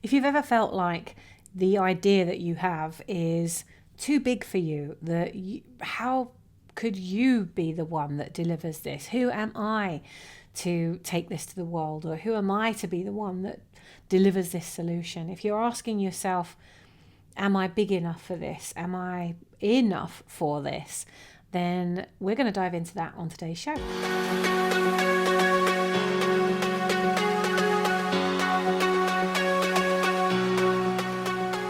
If you've ever felt like the idea that you have is too big for you, how could you be the one that delivers this? Who am I to take this to the world? Or who am I to be the one that delivers this solution? If you're asking yourself, am I big enough for this? Am I enough for this? Then we're going to dive into that on today's show.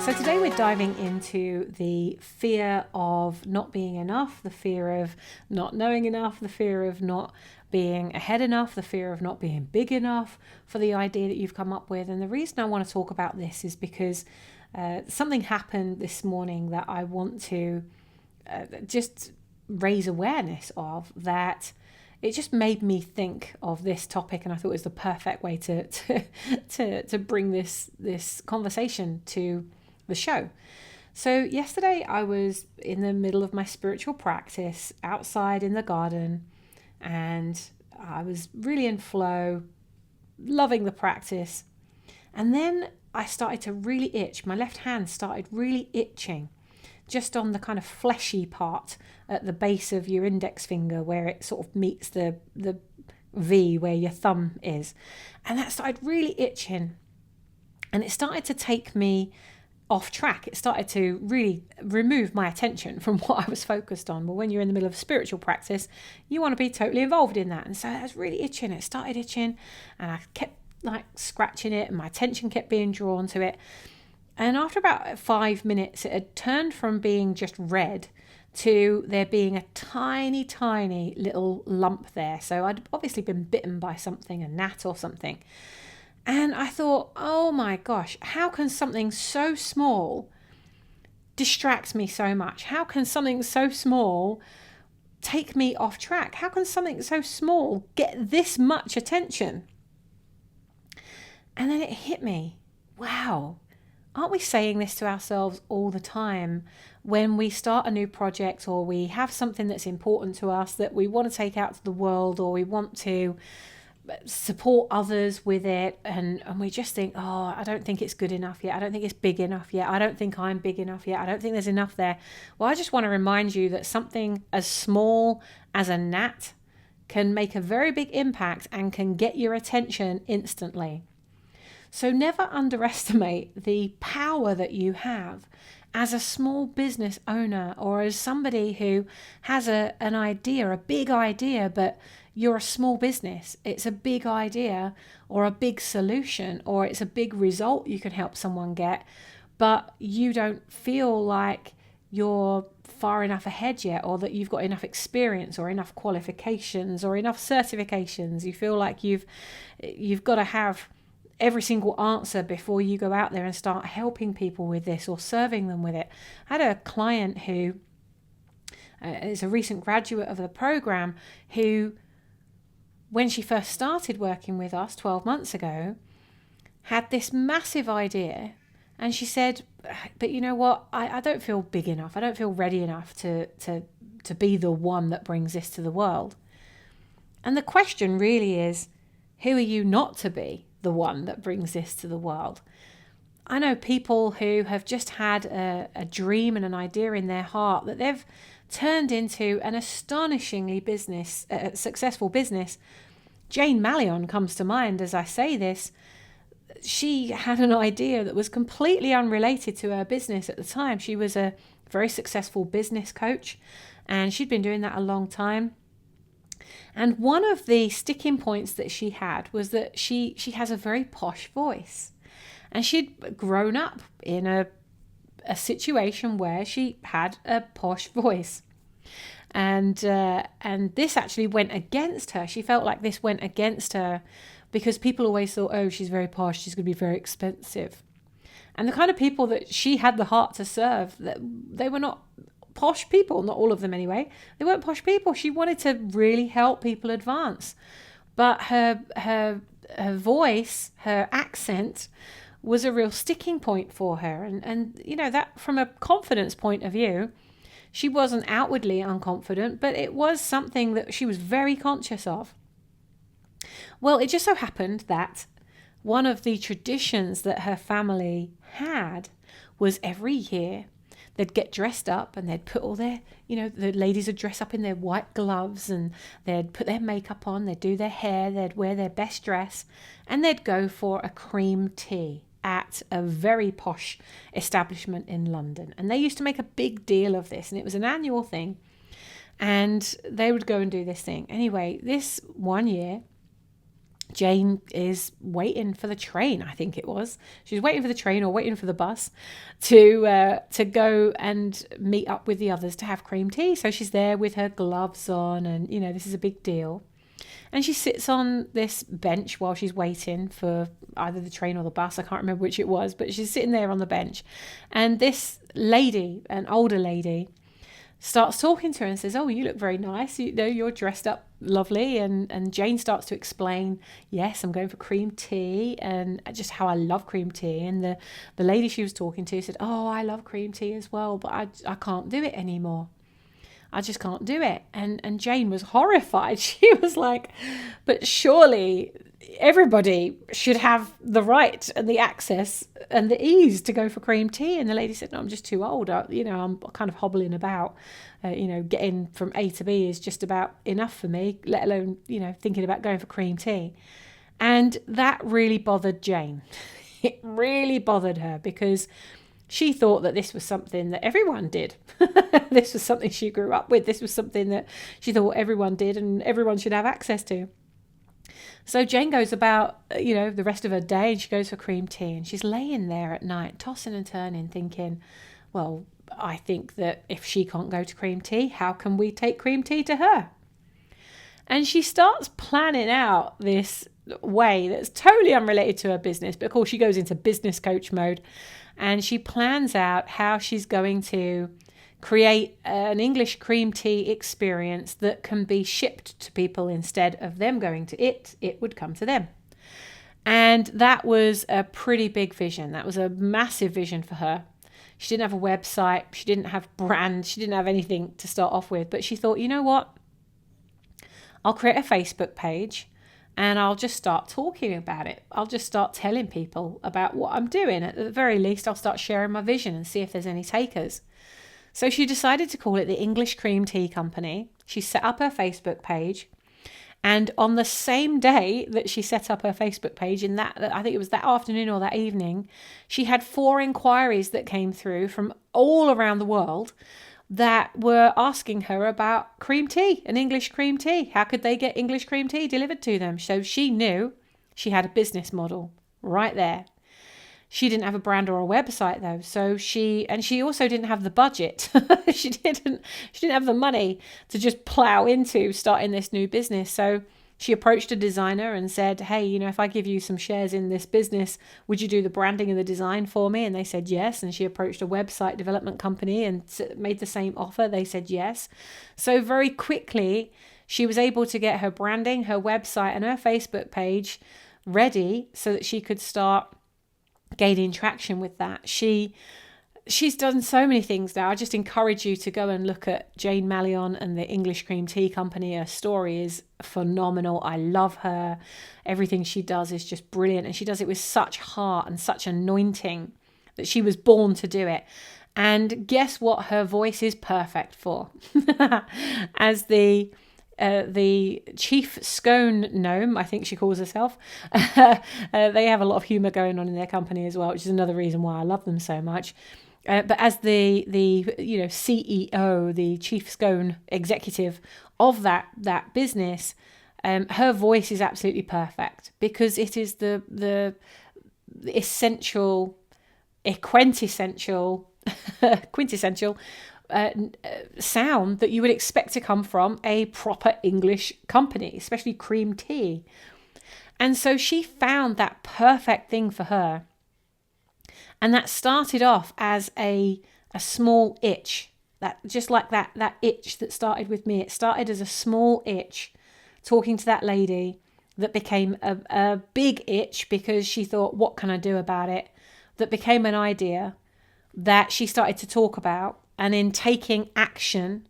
So today we're diving into the fear of not being enough, the fear of not knowing enough, the fear of not being ahead enough, the fear of not being big enough for the idea that you've come up with. And the reason I want to talk about this is because something happened this morning that I want to just raise awareness of, that it just made me think of this topic, and I thought it was the perfect way to bring this conversation to the show. So yesterday I was in the middle of my spiritual practice outside in the garden, and I was really in flow, loving the practice. And then I started to really itch. My left hand started really itching just on the kind of fleshy part at the base of your index finger where it sort of meets the V where your thumb is. And that started really itching. And it started to take me off track. It started to really remove my attention from what I was focused on. Well, when you're in the middle of spiritual practice, you want to be totally involved in that. And so I was really itching. It started itching and I kept like scratching it and my attention kept being drawn to it. And after about 5 minutes, it had turned from being just red to there being a tiny, tiny little lump there. So I'd obviously been bitten by something, a gnat or something. And I thought, oh my gosh, how can something so small distract me so much? How can something so small take me off track? How can something so small get this much attention? And then it hit me. Wow. Aren't we saying this to ourselves all the time when we start a new project or we have something that's important to us that we want to take out to the world, or we want to support others with it, and we just think, oh, I don't think it's good enough yet. I don't think it's big enough yet. I don't think I'm big enough yet. I don't think there's enough there. Well, I just want to remind you that something as small as a gnat can make a very big impact and can get your attention instantly. So never underestimate the power that you have as a small business owner, or as somebody who has an idea, a big idea, but you're a small business. It's a big idea or a big solution, or it's a big result you can help someone get, but you don't feel like you're far enough ahead yet, or that you've got enough experience or enough qualifications or enough certifications. You feel like you've got to have every single answer before you go out there and start helping people with this or serving them with it. I had a client who is a recent graduate of the program who, when she first started working with us 12 months ago, had this massive idea. And she said, but you know what? I don't feel big enough. I don't feel ready enough to be the one that brings this to the world. And the question really is, who are you not to be the one that brings this to the world? I know people who have just had a dream and an idea in their heart that they've turned into an astonishingly successful business. Jane Mallion comes to mind as I say this. She had an idea that was completely unrelated to her business at the time. She was a very successful business coach, and she'd been doing that a long time. And one of the sticking points that she had was that she has a very posh voice. And she'd grown up in a situation where she had a posh voice. And this actually went against her. She felt like this went against her because people always thought, oh, she's very posh, she's going to be very expensive. And the kind of people that she had the heart to serve, they were not posh people, not all of them anyway. They weren't posh people. She wanted to really help people advance. But her voice, her accent was a real sticking point for her. And you know, that from a confidence point of view, she wasn't outwardly unconfident, but it was something that she was very conscious of. Well, it just so happened that one of the traditions that her family had was every year they'd get dressed up and they'd put all their, the ladies would dress up in their white gloves and they'd put their makeup on, they'd do their hair, they'd wear their best dress, and they'd go for a cream tea at a very posh establishment in London. And they used to make a big deal of this, and it was an annual thing. And they would go and do this thing. Anyway, this one year, Jane is waiting for the train, I think it was. She was waiting for the train or waiting for the bus to go and meet up with the others to have cream tea. So she's there with her gloves on and, this is a big deal. And she sits on this bench while she's waiting for either the train or the bus. I can't remember which it was, but she's sitting there on the bench. And this lady, an older lady, starts talking to her and says, "Oh, you look very nice. You're dressed up lovely." And Jane starts to explain, "Yes, I'm going for cream tea and just how I love cream tea." And the lady she was talking to said, "Oh, I love cream tea as well, but I can't do it anymore. I just can't do it." And Jane was horrified. She was like, "But surely everybody should have the right and the access and the ease to go for cream tea." And the lady said, "No, I'm just too old. I'm kind of hobbling about. Getting from A to B is just about enough for me, let alone, thinking about going for cream tea." And that really bothered Jane. It really bothered her because she thought that this was something that everyone did. This was something she grew up with. This was something that she thought everyone did and everyone should have access to. So Jane goes about, the rest of her day and she goes for cream tea and she's laying there at night, tossing and turning, thinking, well, I think that if she can't go to cream tea, how can we take cream tea to her? And she starts planning out this way that's totally unrelated to her business. But of course, she goes into business coach mode and she plans out how she's going to create an English cream tea experience that can be shipped to people instead of them going to it. It would come to them. And that was a pretty big vision. That was a massive vision for her. She didn't have a website. She didn't have brand. She didn't have anything to start off with. But she thought, you know what? I'll create a Facebook page and I'll just start talking about it. I'll just start telling people about what I'm doing. At the very least, I'll start sharing my vision and see if there's any takers. So she decided to call it the English Cream Tea Company. She set up her Facebook page. And on the same day that she set up her Facebook page, I think it was that afternoon or that evening, she had 4 inquiries that came through from all around the world that were asking her about cream tea and English cream tea. How could they get English cream tea delivered to them? So she knew she had a business model right there. She didn't have a brand or a website though. So she also didn't have the budget. She didn't have the money to just plow into starting this new business. So she approached a designer and said, "Hey, if I give you some shares in this business, would you do the branding and the design for me?" And they said yes. And she approached a website development company and made the same offer. They said yes. So very quickly, she was able to get her branding, her website, and her Facebook page ready so that she could start gaining traction with that. She's done so many things now. I just encourage you to go and look at Jane Mallion and the English Cream Tea Company. Her story is phenomenal. I love her. Everything she does is just brilliant. And she does it with such heart and such anointing that she was born to do it. And guess what her voice is perfect for? As the chief scone gnome, I think she calls herself. They have a lot of humour going on in their company as well, which is another reason why I love them so much. But as the CEO, the chief scone executive of that business, her voice is absolutely perfect because it is the essential, quintessential sound that you would expect to come from a proper English company, especially cream tea. And so she found that perfect thing for her. And that started off as a small itch, that just like that itch that started with me. It started as a small itch, talking to that lady, that became a big itch because she thought, what can I do about it? That became an idea that she started to talk about. And in taking action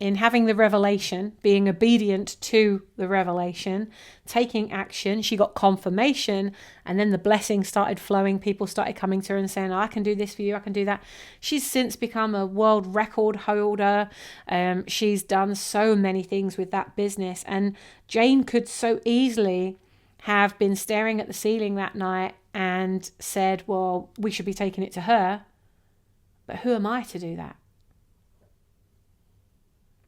in having the revelation, being obedient to the revelation, taking action. She got confirmation, and then the blessing started flowing. People started coming to her and saying, oh, I can do this for you, I can do that. She's since become a world record holder. She's done so many things with that business. And Jane could so easily have been staring at the ceiling that night and said, well, we should be taking it to her. But who am I to do that?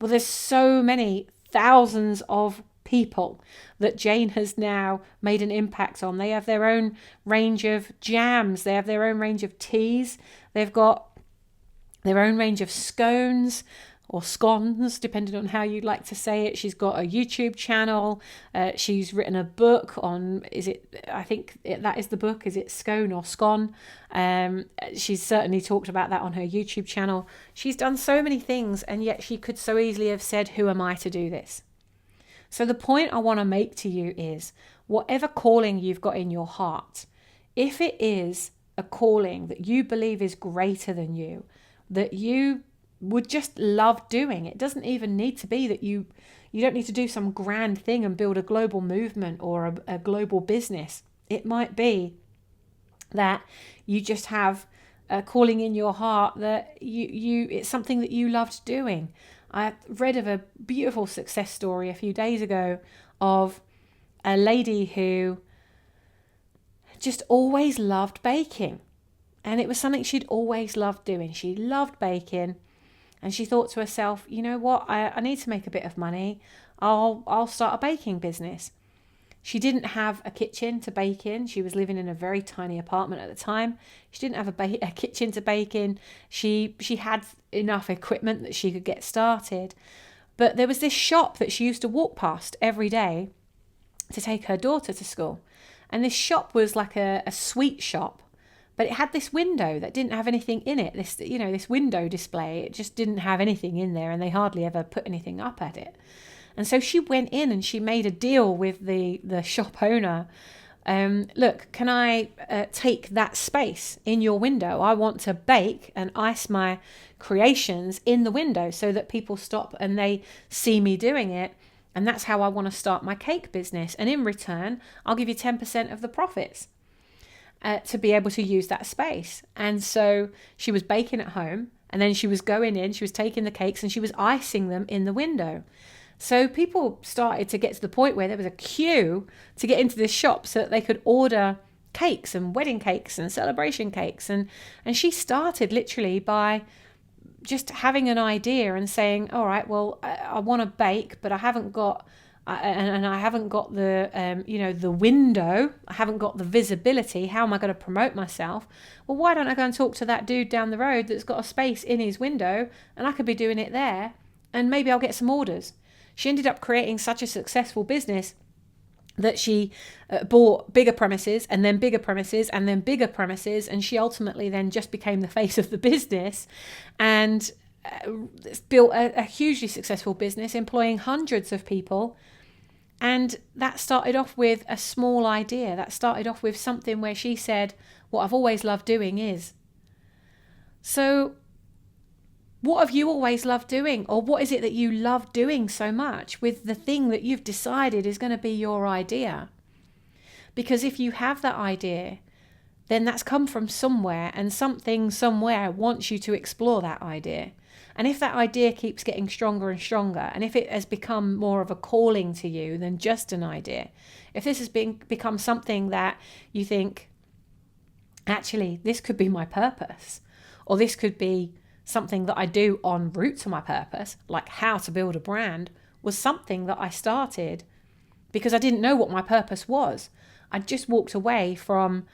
Well, there's so many thousands of people that Jane has now made an impact on. They have their own range of jams. They have their own range of teas. They've got their own range of scones or scones, depending on how you like to say it. She's got a YouTube channel. She's written a book on, I think that is the book, is it Scone or Scone? She's certainly talked about that on her YouTube channel. She's done so many things, and yet she could so easily have said, who am I to do this? So the point I want to make to you is, whatever calling you've got in your heart, if it is a calling that you believe is greater than you, that you would just love doing, it doesn't even need to be that you don't need to do some grand thing and build a global movement or a global business. It might be that you just have a calling in your heart that it's something that you loved doing. I read of a beautiful success story a few days ago of a lady who just always loved baking. And it was something she'd always loved doing. She loved baking. And she thought to herself, you know what, I need to make a bit of money. I'll start a baking business. She didn't have a kitchen to bake in. She was living in a very tiny apartment at the time. She didn't have a kitchen to bake in. She had enough equipment that she could get started. But there was this shop that she used to walk past every day to take her daughter to school. And this shop was like a sweet shop. But it had this window that didn't have anything in it. This window display, it just didn't have anything in there, and they hardly ever put anything up at it. And so she went in and she made a deal with the shop owner. Look, can I take that space in your window? I want to bake and ice my creations in the window so that people stop and they see me doing it. And that's how I want to start my cake business. And in return, I'll give you 10% of the profits. To be able to use that space. And so she was baking at home, and then she was going in, she was taking the cakes and she was icing them in the window. So people started to get to the point where there was a queue to get into this shop so that they could order cakes and wedding cakes and celebration cakes. And she started literally by just having an idea and saying, all right, well, I want to bake, but I haven't got I haven't got the the window. I haven't got the visibility. How am I going to promote myself? Well, why don't I go and talk to that dude down the road that's got a space in his window, and I could be doing it there, and maybe I'll get some orders. She ended up creating such a successful business that she bought bigger premises and then bigger premises and then bigger premises, and she ultimately then just became the face of the business and built a hugely successful business, employing hundreds of people. And that started off with a small idea. That started off with something where she said, what I've always loved doing is. So what have you always loved doing? Or what is it that you love doing so much with the thing that you've decided is going to be your idea? Because if you have that idea, then that's come from somewhere, and something somewhere wants you to explore that idea. And if that idea keeps getting stronger and stronger, and if it has become more of a calling to you than just an idea, if this has become something that you think, actually, this could be my purpose, or this could be something that I do en route to my purpose, like how to build a brand, was something that I started because I didn't know what my purpose was. I just walked away from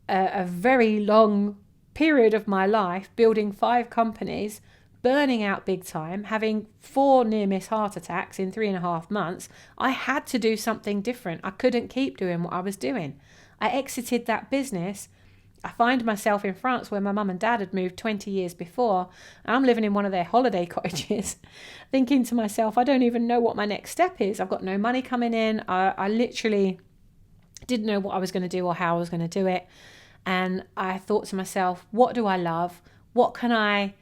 a very long period of my life building 5 companies, burning out big time, having 4 near-miss heart attacks in 3.5 months. I had to do something different. I couldn't keep doing what I was doing. I exited that business. I find myself in France where my mum and dad had moved 20 years before. I'm living in one of their holiday cottages, thinking to myself, I don't even know what my next step is. I've got no money coming in. I literally didn't know what I was going to do or how I was going to do it. And I thought to myself, what do I love? What can I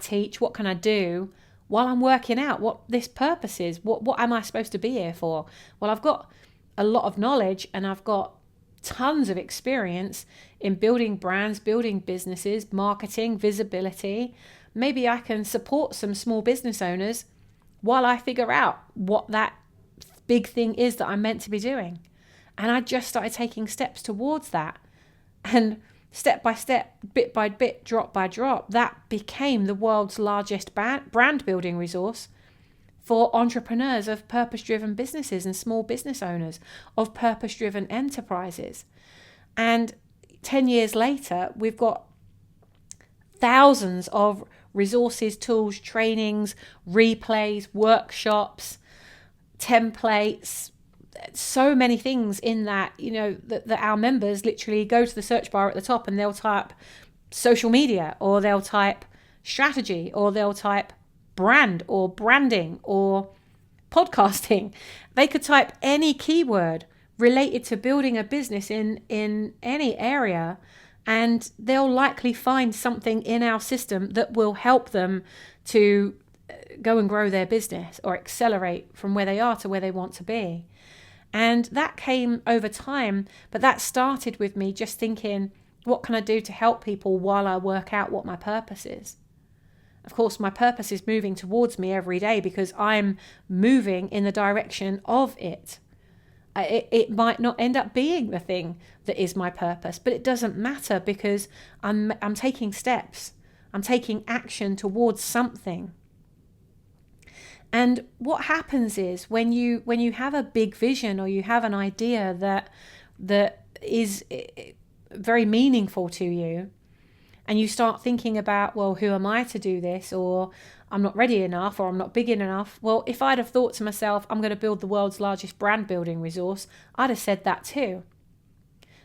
teach? What can I do? while I'm working out what this purpose is. What am I supposed to be here for? Well, I've got a lot of knowledge and I've got tons of experience in building brands, building businesses, marketing, visibility. Maybe I can support some small business owners while I figure out what that big thing is that I'm meant to be doing. And I just started taking steps towards that. And step by step, bit by bit, drop by drop, that became the world's largest brand building resource for entrepreneurs of purpose-driven businesses and small business owners of purpose-driven enterprises. And 10 years later, we've got thousands of resources, tools, trainings, replays, workshops, templates, so many things in that, that our members literally go to the search bar at the top and they'll type social media, or they'll type strategy, or they'll type brand or branding or podcasting. They could type any keyword related to building a business in any area, and they'll likely find something in our system that will help them to go and grow their business or accelerate from where they are to where they want to be. And that came over time, but that started with me just thinking, what can I do to help people while I work out what my purpose is? Of course, my purpose is moving towards me every day because I'm moving in the direction of it. It might not end up being the thing that is my purpose, but it doesn't matter because I'm taking steps. I'm taking action towards something. And what happens is when you have a big vision, or you have an idea that is very meaningful to you, and you start thinking about, well, who am I to do this? Or I'm not ready enough, or I'm not big enough. Well, if I'd have thought to myself, I'm going to build the world's largest brand building resource, I'd have said that too.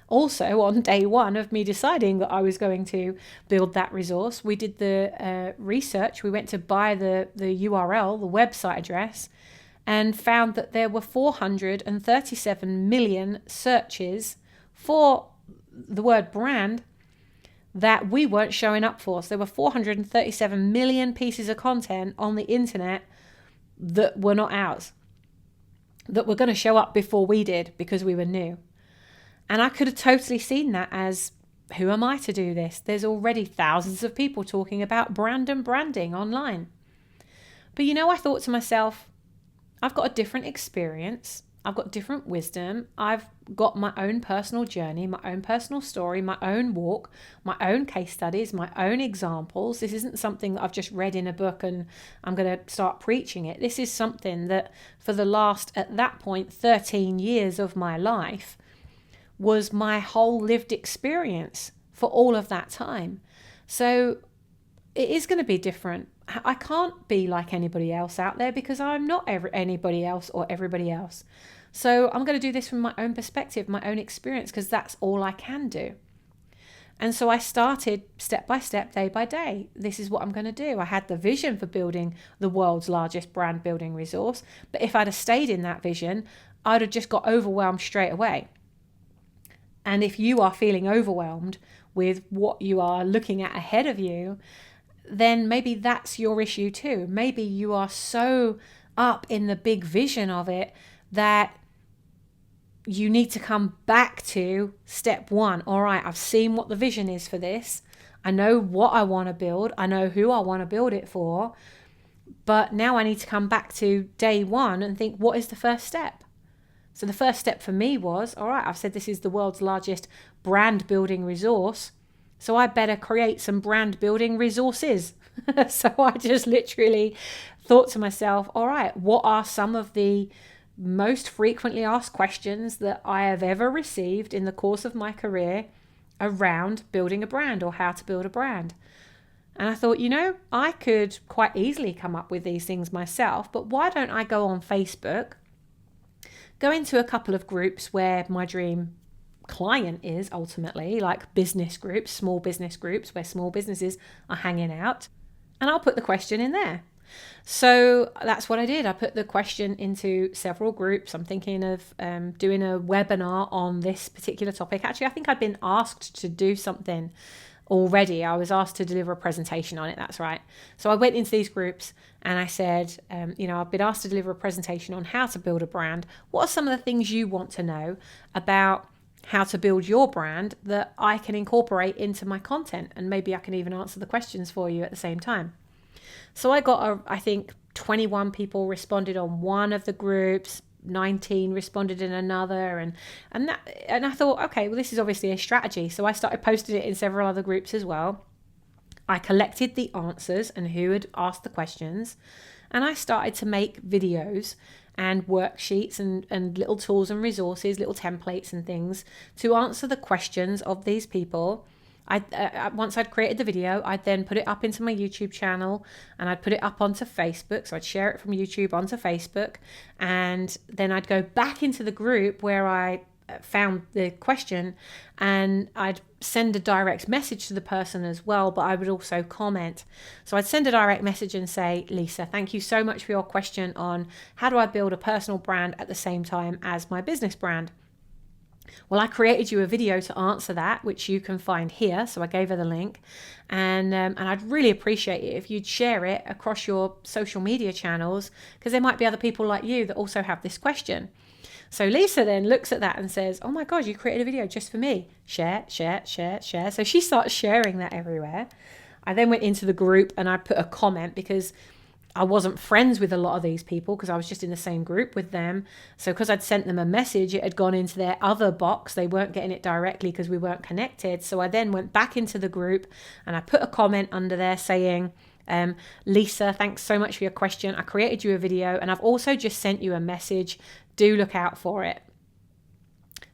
Also, on day one of me deciding that I was going to build that resource, we did the research. We went to buy the URL, the website address, and found that there were 437 million searches for the word brand that we weren't showing up for. So there were 437 million pieces of content on the internet that were not ours, that were going to show up before we did because we were new. And I could have totally seen that as, who am I to do this? There's already thousands of people talking about brand and branding online. But I thought to myself, I've got a different experience. I've got different wisdom. I've got my own personal journey, my own personal story, my own walk, my own case studies, my own examples. This isn't something that I've just read in a book and I'm going to start preaching it. This is something that for the last, at that point, 13 years of my life, was my whole lived experience for all of that time. So it is going to be different. I can't be like anybody else out there because I'm not anybody else or everybody else. So I'm going to do this from my own perspective, my own experience, because that's all I can do. And so I started step by step, day by day. This is what I'm going to do. I had the vision for building the world's largest brand building resource. But if I'd have stayed in that vision, I'd have just got overwhelmed straight away. And if you are feeling overwhelmed with what you are looking at ahead of you, then maybe that's your issue too. Maybe you are so up in the big vision of it that you need to come back to step one. All right, I've seen what the vision is for this. I know what I want to build. I know who I want to build it for. But now I need to come back to day one and think, what is the first step? So the first step for me was, all right, I've said this is the world's largest brand building resource, so I better create some brand building resources. So I just literally thought to myself, all right, what are some of the most frequently asked questions that I have ever received in the course of my career around building a brand or how to build a brand? And I thought, I could quite easily come up with these things myself, but why don't I go on Facebook, go into a couple of groups where my dream client is ultimately, like business groups, small business groups where small businesses are hanging out, and I'll put the question in there. So that's what I did. I put the question into several groups. I'm thinking of doing a webinar on this particular topic. Actually, I think I'd been asked to do something already. I was asked to deliver a presentation on it. That's right. So I went into these groups and I said, I've been asked to deliver a presentation on how to build a brand. What are some of the things you want to know about how to build your brand that I can incorporate into my content? And maybe I can even answer the questions for you at the same time. So I got, I think 21 people responded on one of the groups, 19 responded in another, and I thought, okay, well, this is obviously a strategy. So I started posting it in several other groups as well. I collected the answers and who had asked the questions, and I started to make videos and worksheets and little tools and resources, little templates and things to answer the questions of these people. Once I'd created the video, I'd then put it up into my YouTube channel, and I'd put it up onto Facebook. So I'd share it from YouTube onto Facebook, and then I'd go back into the group where I found the question, and I'd send a direct message to the person as well, but I would also comment. So I'd send a direct message and say, Lisa, thank you so much for your question on how do I build a personal brand at the same time as my business brand. Well, I created you a video to answer that, which you can find here. So I gave her the link, and I'd really appreciate it if you'd share it across your social media channels, because there might be other people like you that also have this question. So Lisa then looks at that and says, oh my God, you created a video just for me. Share, share, share, share. So she starts sharing that everywhere. I then went into the group and I put a comment, because I wasn't friends with a lot of these people because I was just in the same group with them. So because I'd sent them a message, it had gone into their other box. They weren't getting it directly because we weren't connected. So I then went back into the group and I put a comment under there saying, Lisa, thanks so much for your question. I created you a video and I've also just sent you a message. Do look out for it.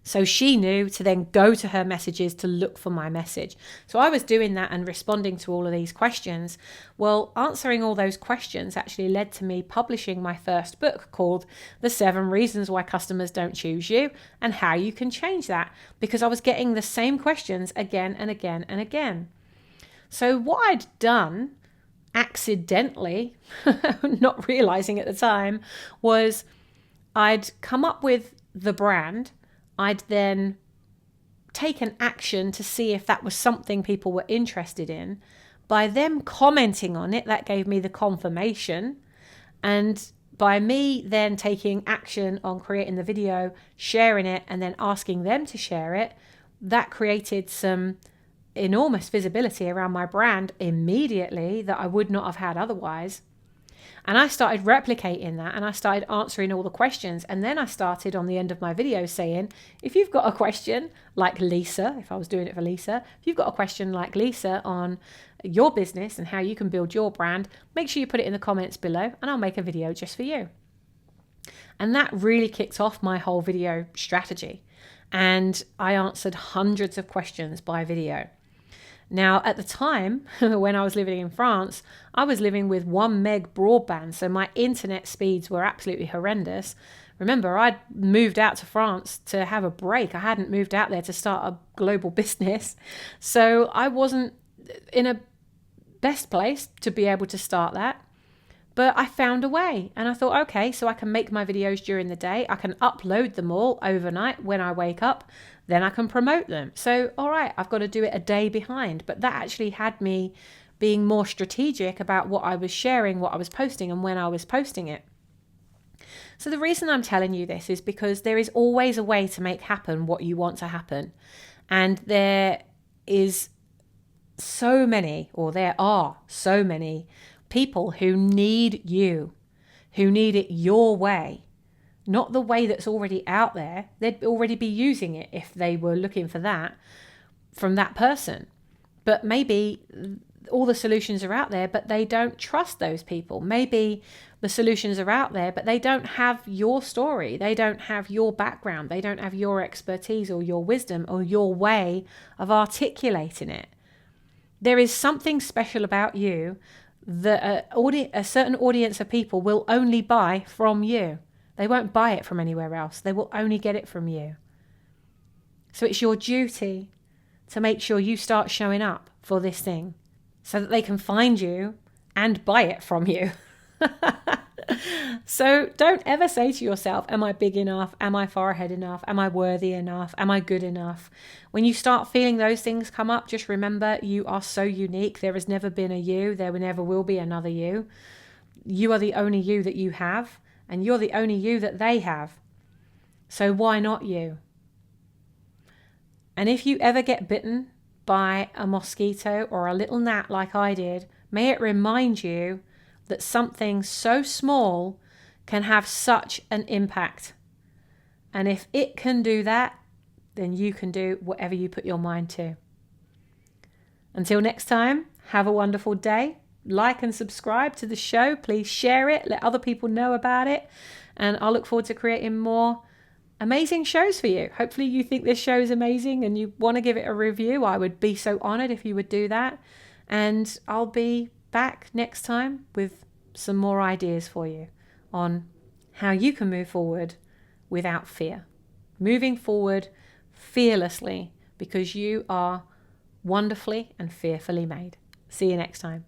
So she knew to then go to her messages to look for my message. So I was doing that and responding to all of these questions. Well, answering all those questions actually led to me publishing my first book called The 7 Reasons Why Customers Don't Choose You and How You Can Change That, because I was getting the same questions again and again and again. So what I'd done accidentally, not realizing at the time, was I'd come up with the brand. I'd then taken action to see if that was something people were interested in. By them commenting on it, that gave me the confirmation. And by me then taking action on creating the video, sharing it, and then asking them to share it, that created some enormous visibility around my brand immediately that I would not have had otherwise. And I started replicating that, and I started answering all the questions. And then I started on the end of my video saying, if you've got a question like Lisa, if I was doing it for Lisa, if you've got a question like Lisa on your business and how you can build your brand, make sure you put it in the comments below and I'll make a video just for you. And that really kicked off my whole video strategy. And I answered hundreds of questions by video. Now, at the time, when I was living in France, I was living with 1 meg broadband, so my internet speeds were absolutely horrendous. Remember, I'd moved out to France to have a break. I hadn't moved out there to start a global business. So I wasn't in a best place to be able to start that. But I found a way, and I thought, okay, so I can make my videos during the day. I can upload them all overnight when I wake up. Then I can promote them. So, all right, I've got to do it a day behind. But that actually had me being more strategic about what I was sharing, what I was posting, and when I was posting it. So the reason I'm telling you this is because there is always a way to make happen what you want to happen. And there are so many people who need you, who need it your way. Not the way that's already out there. They'd already be using it if they were looking for that from that person. But maybe all the solutions are out there, but they don't trust those people. Maybe the solutions are out there, but they don't have your story. They don't have your background. They don't have your expertise or your wisdom or your way of articulating it. There is something special about you that a certain audience of people will only buy from you. They won't buy it from anywhere else. They will only get it from you. So it's your duty to make sure you start showing up for this thing so that they can find you and buy it from you. So don't ever say to yourself, am I big enough? Am I far ahead enough? Am I worthy enough? Am I good enough? When you start feeling those things come up, just remember you are so unique. There has never been a you. There never will be another you. You are the only you that you have, and you're the only you that they have. So why not you? And if you ever get bitten by a mosquito or a little gnat like I did, may it remind you that something so small can have such an impact. And if it can do that, then you can do whatever you put your mind to. Until next time, have a wonderful day. Like and subscribe to the show. Please share it. Let other people know about it. And I'll look forward to creating more amazing shows for you. Hopefully you think this show is amazing and you want to give it a review. I would be so honored if you would do that. And I'll be back next time with some more ideas for you on how you can move forward without fear. Moving forward fearlessly, because you are wonderfully and fearfully made. See you next time.